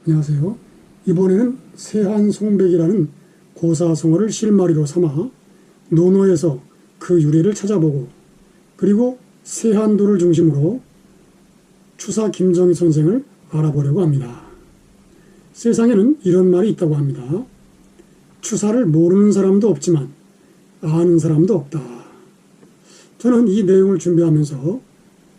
안녕하세요. 이번에는 세한송백이라는 고사성어를 실마리로 삼아 논어에서 그 유래를 찾아보고, 그리고 세한도를 중심으로 추사 김정희 선생을 알아보려고 합니다. 세상에는 이런 말이 있다고 합니다. 추사를 모르는 사람도 없지만 아는 사람도 없다. 저는 이 내용을 준비하면서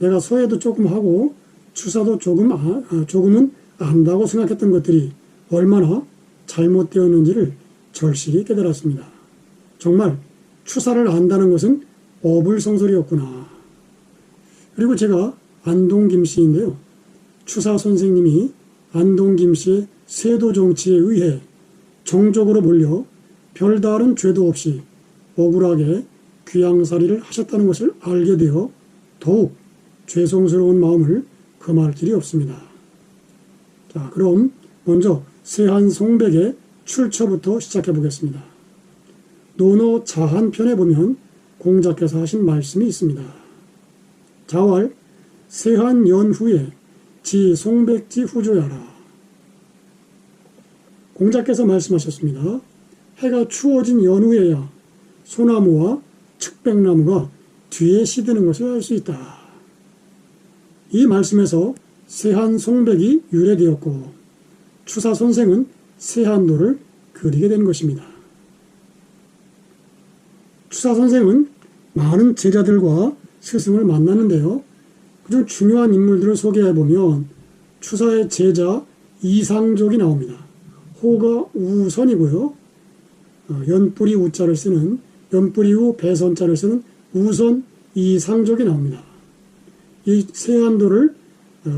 내가 서예도 조금 하고 추사도 조금은 안다고 생각했던 것들이 얼마나 잘못되었는지를 절실히 깨달았습니다. 정말 추사를 안다는 것은 어불성설이었구나. 그리고 제가 안동 김씨인데요. 추사 선생님이 안동 김씨의 세도 정치에 의해 정적으로 몰려 별다른 죄도 없이 억울하게 귀양살이를 하셨다는 것을 알게 되어 더욱 죄송스러운 마음을 금할 길이 없습니다. 자, 그럼 먼저 세한송백의 출처부터 시작해 보겠습니다. 논어 자한편에 보면 공자께서 하신 말씀이 있습니다. 자왈 세한연후에 지송백지 후조야라. 공자께서 말씀하셨습니다. 해가 추워진 연후에야 소나무와 측백나무가 뒤에 시드는 것을 알 수 있다. 이 말씀에서 세한송백이 유래되었고 추사 선생은 세한도를 그리게 된 것입니다. 추사 선생은 많은 제자들과 스승을 만났는데요. 그중 중요한 인물들을 소개해보면 추사의 제자 이상족이 나옵니다. 호가 우선이고요. 연뿌리 우자를 쓰는, 연뿌리 우 배선자를 쓰는 우선 이상족이 나옵니다. 이 세한도를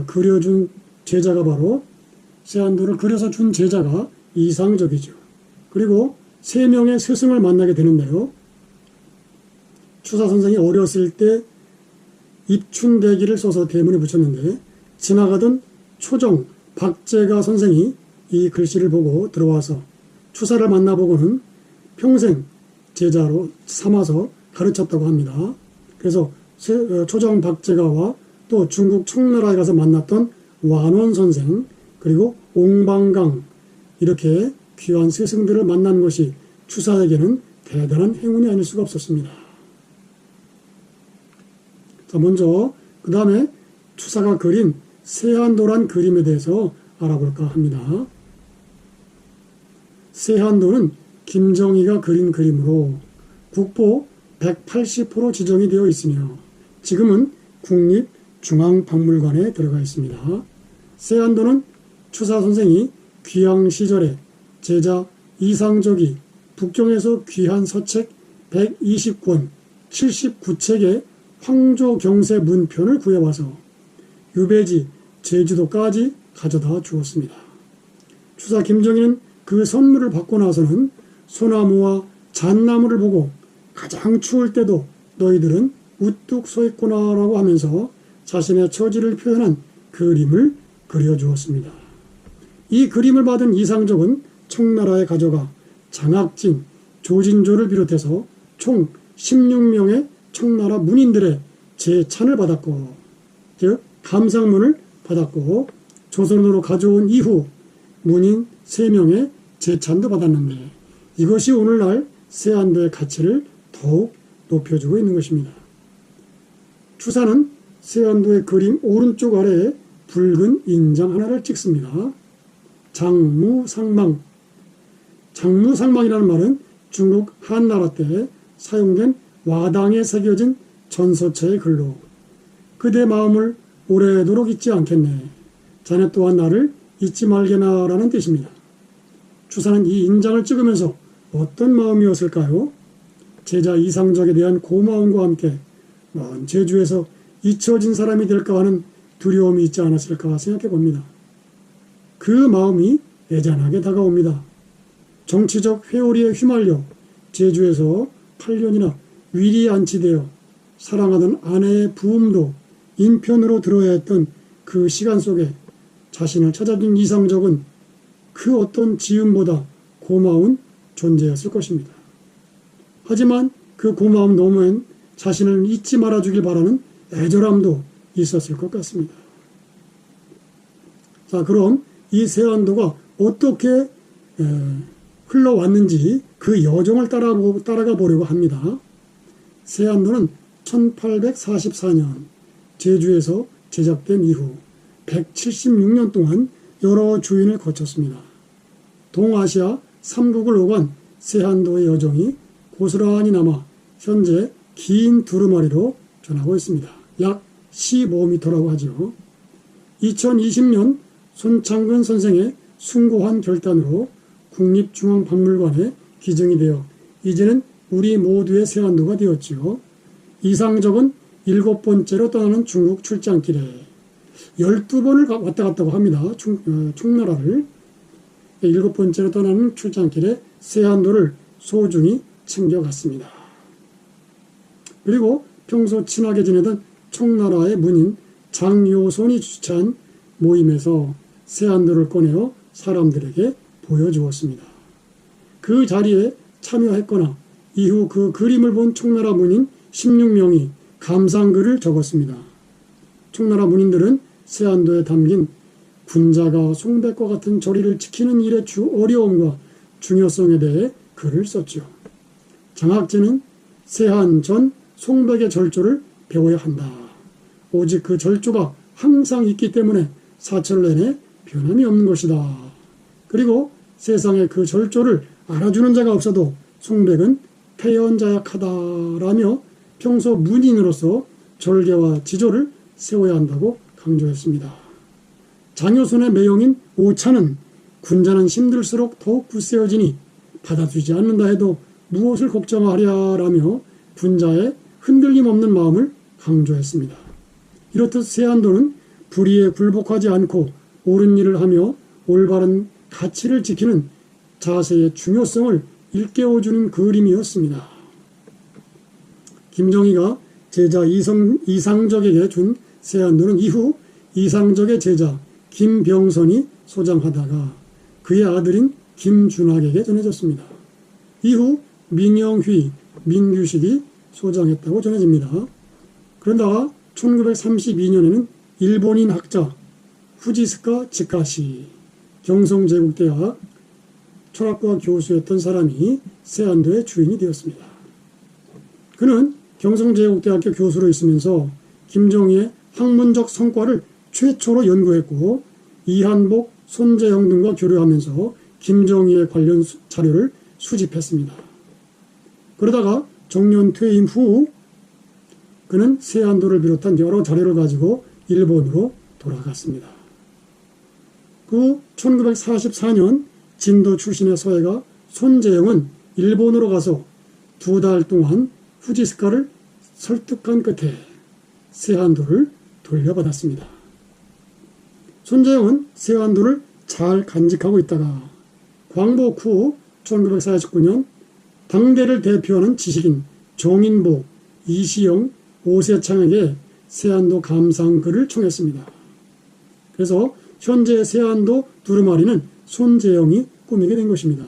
그려준 제자가 바로, 세한도를 그려서 준 제자가 이상적이죠. 그리고 세 명의 스승을 만나게 되는데요. 추사 선생이 어렸을 때 입춘대기를 써서 대문에 붙였는데 지나가던 초정 박제가 선생이 이 글씨를 보고 들어와서 추사를 만나보고는 평생 제자로 삼아서 가르쳤다고 합니다. 그래서 초정 박제가와 또 중국 청나라에 가서 만났던 완원 선생, 그리고 옹방강, 이렇게 귀한 스승들을 만난 것이 추사에게는 대단한 행운이 아닐 수가 없었습니다. 자, 먼저 그 다음에 추사가 그린 세한도란 그림에 대해서 알아볼까 합니다. 세한도는 김정희가 그린 그림으로 국보 180호로 지정이 되어 있으며 지금은 국립중앙박물관에 들어가 있습니다. 세한도는 추사 선생이 귀양 시절에 제자 이상적이 북경에서 귀한 서책 120권 79책의 황조경세 문편을 구해와서 유배지 제주도까지 가져다 주었습니다. 추사 김정희는 그 선물을 받고 나서는 소나무와 잣나무를 보고 가장 추울 때도 너희들은 우뚝 서 있구나 라고 하면서 자신의 처지를 표현한 그림을 그려주었습니다. 이 그림을 받은 이상적은 청나라에 가져가 장학진, 조진조를 비롯해서 총 16명의 청나라 문인들의 제찬을 받았고, 즉 감상문을 받았고, 조선으로 가져온 이후 문인 3명의 제찬도 받았는데 이것이 오늘날 세한도의 가치를 더욱 높여주고 있는 것입니다. 추사는 세한도의 그림 오른쪽 아래에 붉은 인장 하나를 찍습니다. 장무상망. 장무상망이라는 말은 중국 한나라 때 사용된 와당에 새겨진 전서체의 글로 그대 마음을 오래도록 잊지 않겠네. 자네 또한 나를 잊지 말게나 라는 뜻입니다. 추사는 이 인장을 찍으면서 어떤 마음이었을까요? 제자 이상적에 대한 고마움과 함께 먼 제주에서 잊혀진 사람이 될까 하는 두려움이 있지 않았을까 생각해 봅니다. 그 마음이 애잔하게 다가옵니다. 정치적 회오리에 휘말려 제주에서 8년이나 위리 안치되어 사랑하던 아내의 부음도 인편으로 들어야 했던 그 시간 속에 자신을 찾아준 이상적은 그 어떤 지음보다 고마운 존재였을 것입니다. 하지만 그 고마움 너머엔 자신을 잊지 말아주길 바라는 애절함도 있었을 것 같습니다. 자, 그럼 이 세안도가 어떻게 흘러왔는지 그 여정을 따라가 보려고 합니다. 세안도는 1844년 제주에서 제작된 이후 176년 동안 여러 주인을 거쳤습니다. 동아시아 삼국을 오간 세안도의 여정이 고스란히 남아 현재 긴 두루마리로 전하고 있습니다. 약 15m라고 하죠. 2020년 손창근 선생의 숭고한 결단으로 국립중앙박물관에 기증이 되어 이제는 우리 모두의 세안도가 되었지요. 이상적은 7번째로 떠나는 중국 출장길에 12번을 왔다 갔다 합니다. 총나라를 7번째로 떠나는 출장길에 세안도를 소중히 챙겨갔습니다. 그리고 평소 친하게 지내던 총나라의 문인 장요손이 주최한 모임에서 세안도를 꺼내어 사람들에게 보여주었습니다. 그 자리에 참여했거나 이후 그 그림을 본 총나라 문인 16명이 감상글을 적었습니다. 총나라 문인들은 세안도에 담긴 군자가 송백과 같은 저리를 지키는 일의 어려움과 중요성에 대해 글을 썼죠. 장학재는 세안 전 송백의 절조를 배워야 한다. 오직 그 절조가 항상 있기 때문에 사철 내내 변함이 없는 것이다. 그리고 세상에 그 절조를 알아주는 자가 없어도 송백은 태연자약하다라며 평소 문인으로서 절개와 지조를 세워야 한다고 강조했습니다. 장효손의 매형인 오차는 군자는 힘들수록 더욱 굳세어지니 받아주지 않는다 해도 무엇을 걱정하랴라며 군자의 흔들림 없는 마음을 강조했습니다. 이렇듯 세안도는 불의에 굴복하지 않고 옳은 일을 하며 올바른 가치를 지키는 자세의 중요성을 일깨워주는 그림이었습니다. 김정희가 제자 이상적에게 준 세안도는 이후 이상적의 제자 김병선이 소장하다가 그의 아들인 김준학에게 전해졌습니다. 이후 민영휘, 민규식이 소장했다고 전해집니다. 그러다가 1932년에는 일본인 학자 후지스카 치카시, 경성제국대학 철학과 교수였던 사람이 세안도의 주인이 되었습니다. 그는 경성제국대학교 교수로 있으면서 김정희의 학문적 성과를 최초로 연구했고 이한복, 손재영 등과 교류하면서 김정희의 관련 자료를 수집했습니다. 그러다가 정년 퇴임 후 그는 세안도를 비롯한 여러 자료를 가지고 일본으로 돌아갔습니다. 그 1944년 진도 출신의 서예가 손재영은 일본으로 가서 2달 동안 후지스카를 설득한 끝에 세안도를 돌려받았습니다. 손재영은 세안도를 잘 간직하고 있다가 광복 후 1949년 당대를 대표하는 지식인 정인보, 이시영, 오세창에게 세안도 감상글을 청했습니다. 그래서 현재 세안도 두루마리는 손재영이 꾸미게 된 것입니다.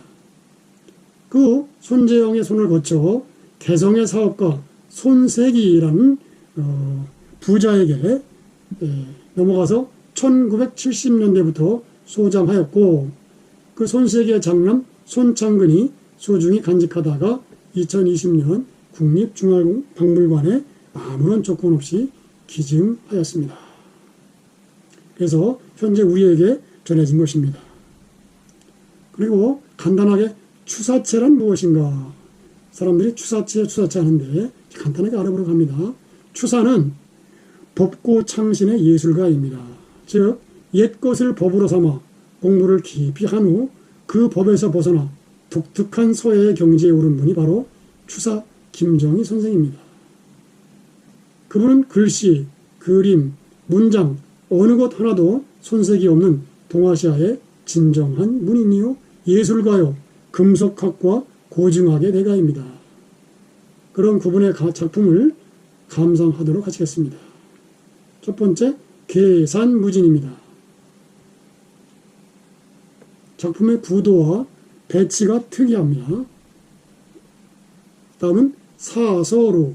그 손재영의 손을 거쳐 개성의 사업가 손세기라는 부자에게 넘어가서 1970년대부터 소장하였고 그 손세기의 장남 손창근이 소중히 간직하다가 2020년 국립중앙박물관에 아무런 조건 없이 기증하였습니다. 그래서 현재 우리에게 전해진 것입니다. 그리고 간단하게 추사체란 무엇인가? 사람들이 추사체 하는데 간단하게 알아보려고 합니다. 추사는 법고 창신의 예술가입니다. 즉 옛것을 법으로 삼아 공부를 깊이 한 후 그 법에서 벗어나 독특한 서예의 경지에 오른 분이 바로 추사 김정희 선생입니다. 그분은 글씨, 그림, 문장 어느 것 하나도 손색이 없는 동아시아의 진정한 문인이요 예술가요 금속학과 고증학의 대가입니다. 그런 그분의 작품을 감상하도록 하시겠습니다. 첫 번째, 계산무진입니다. 작품의 구도와 배치가 특이합니다. 다음은 사서루.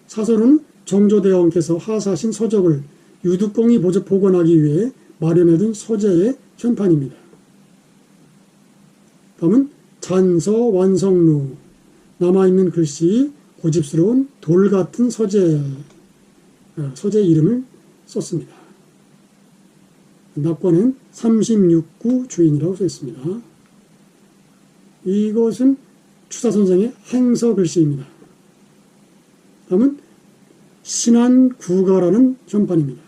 사서루는 정조대왕께서 하사하신 서적을 유두공이 보관하기 위해 마련해둔 서재의 현판입니다. 다음은 잔서완성루, 남아있는 글씨, 고집스러운 돌 같은 서재, 서재 이름을 썼습니다. 낙관은 36구 주인이라고 써 있습니다. 이것은 추사 선생의 행서 글씨입니다. 다음은 신안구가라는 현판입니다.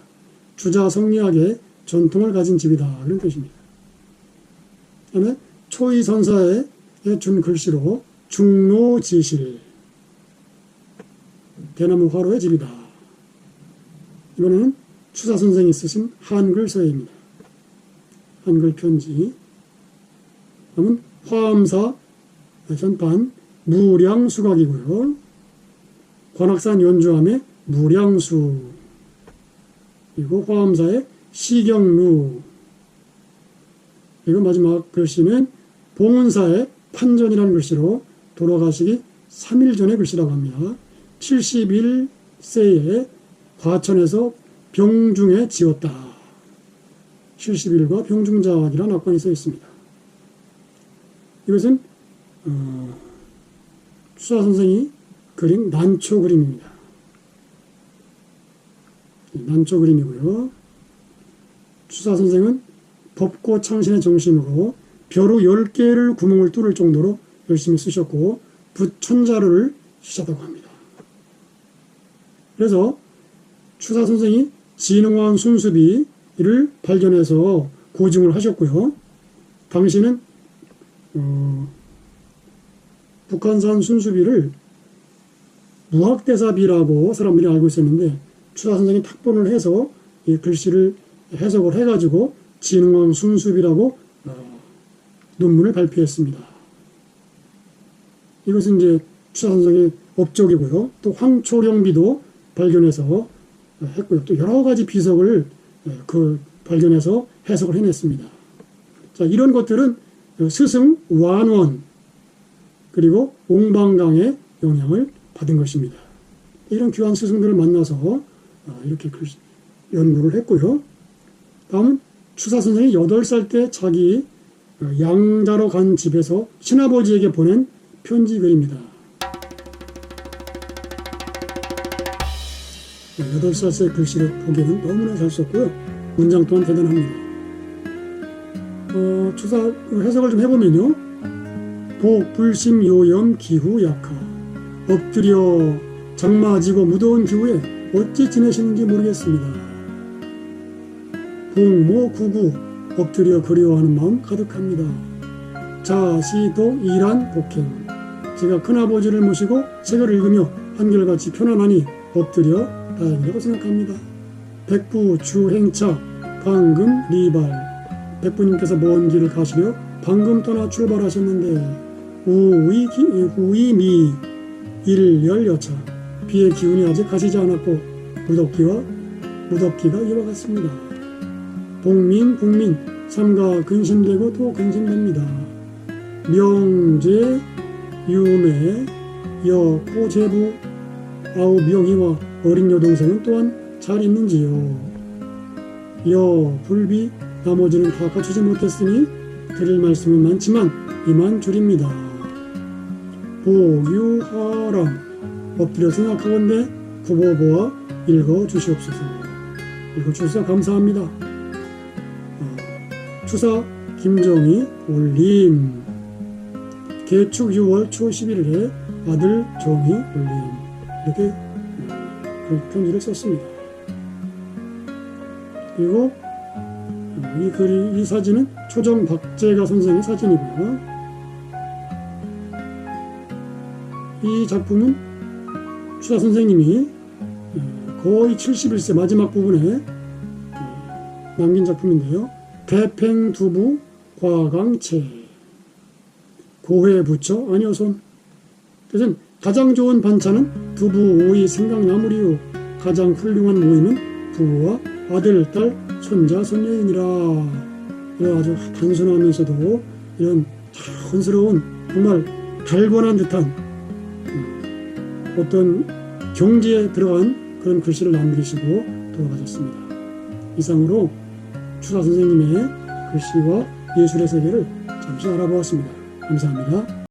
주자성리학의 전통을 가진 집이다, 그런 뜻입니다. 다음에 초이선사에 준 글씨로 중로지실, 대나무 화로의 집이다. 이번에는 추사 선생이 쓰신 한글 서예입니다. 한글 편지. 다음은 화엄사 현판 무량수각이고요. 관악산 연주함의 무량수, 그리고 화엄사의 시경루, 그리고 마지막 글씨는 봉은사의 판전이라는 글씨로 돌아가시기 3일 전의 글씨라고 합니다. 71세에 과천에서 병중에 지었다. 70일과 병중작이라는 낙관이 써 있습니다. 이것은 추사 선생이 그린 난초 그림입니다. 난초 그림이고요. 추사 선생은 법고 창신의 정신으로 벼루 10개를 구멍을 뚫을 정도로 열심히 쓰셨고 부천자루를 쓰셨다고 합니다. 그래서 추사 선생이 진흥왕 순수비를 발견해서 고증을 하셨고요. 당시는 북한산 순수비를 무학대사비라고 사람들이 알고 있었는데 추사 선생이 탁본을 해서 이 글씨를 해석을 해가지고 진흥왕 순수비라고 논문을 발표했습니다. 이것은 이제 추사 선생의 업적이고요. 또 황초령비도 발견해서 했고요. 또 여러 가지 비석을 발견해서 해석을 해냈습니다. 자, 이런 것들은 스승 완원 그리고 옹방강의 영향을 받은 것입니다. 이런 귀한 스승들을 만나서 이렇게 연구를 했고요. 다음은 추사 선생이 8살 때 자기 양자로 간 집에서 친아버지에게 보낸 편지 글입니다. 8살의 글씨를 보기에는 너무나 잘 썼고요. 문장 또한 대단합니다. 추사 해석을 좀 해보면요. 복, 불심, 요염, 기후, 약하. 엎드려 장마지고 무더운 기후에 어찌 지내시는지 모르겠습니다. 복모 구구, 엎드려 그리워하는 마음 가득합니다. 자시도 일한 복행. 제가 큰아버지를 모시고 책을 읽으며 한결같이 편안하니 엎드려 다행이라고 생각합니다. 백부 주행차 방금 리발. 백부님께서 먼 길을 가시려 방금 떠나 출발하셨는데 우이미 일열 여차. 비의 기운이 아직 가시지 않았고 무덥기가 이와 같습니다. 복민 삼가 근심되고 또 근심됩니다. 명제 유매 여고 제부 아우 명희와 어린 여동생은 또한 잘 있는지요. 불비 나머지는 다 갖추지 못했으니 드릴 말씀은 많지만 이만 줄입니다. 보유하람 엎드려 생각하건대 구보보아 읽어주시옵소서. 읽어주셔서 감사합니다. 추사 김정희 올림. 개축 6월 초 11일에 아들 정희 올림. 이렇게 편지를 썼습니다. 그리고 이 사진은 초정 박재가 선생의 사진이고요. 이 작품은 추사 선생님이 거의 71세 마지막 부분에 남긴 작품인데요. 대팽두부 과강채 고회부처 아니어손. 그래서 가장 좋은 반찬은 두부, 오이, 생강나물이요. 가장 훌륭한 모임은 부부와 아들, 딸, 손자, 손녀이니라. 아주 단순하면서도 이런 자연스러운 정말 달관한 듯한 어떤 경지에 들어간 그런 글씨를 남기시고 돌아가셨습니다. 이상으로 추사 선생님의 글씨와 예술의 세계를 잠시 알아보았습니다. 감사합니다.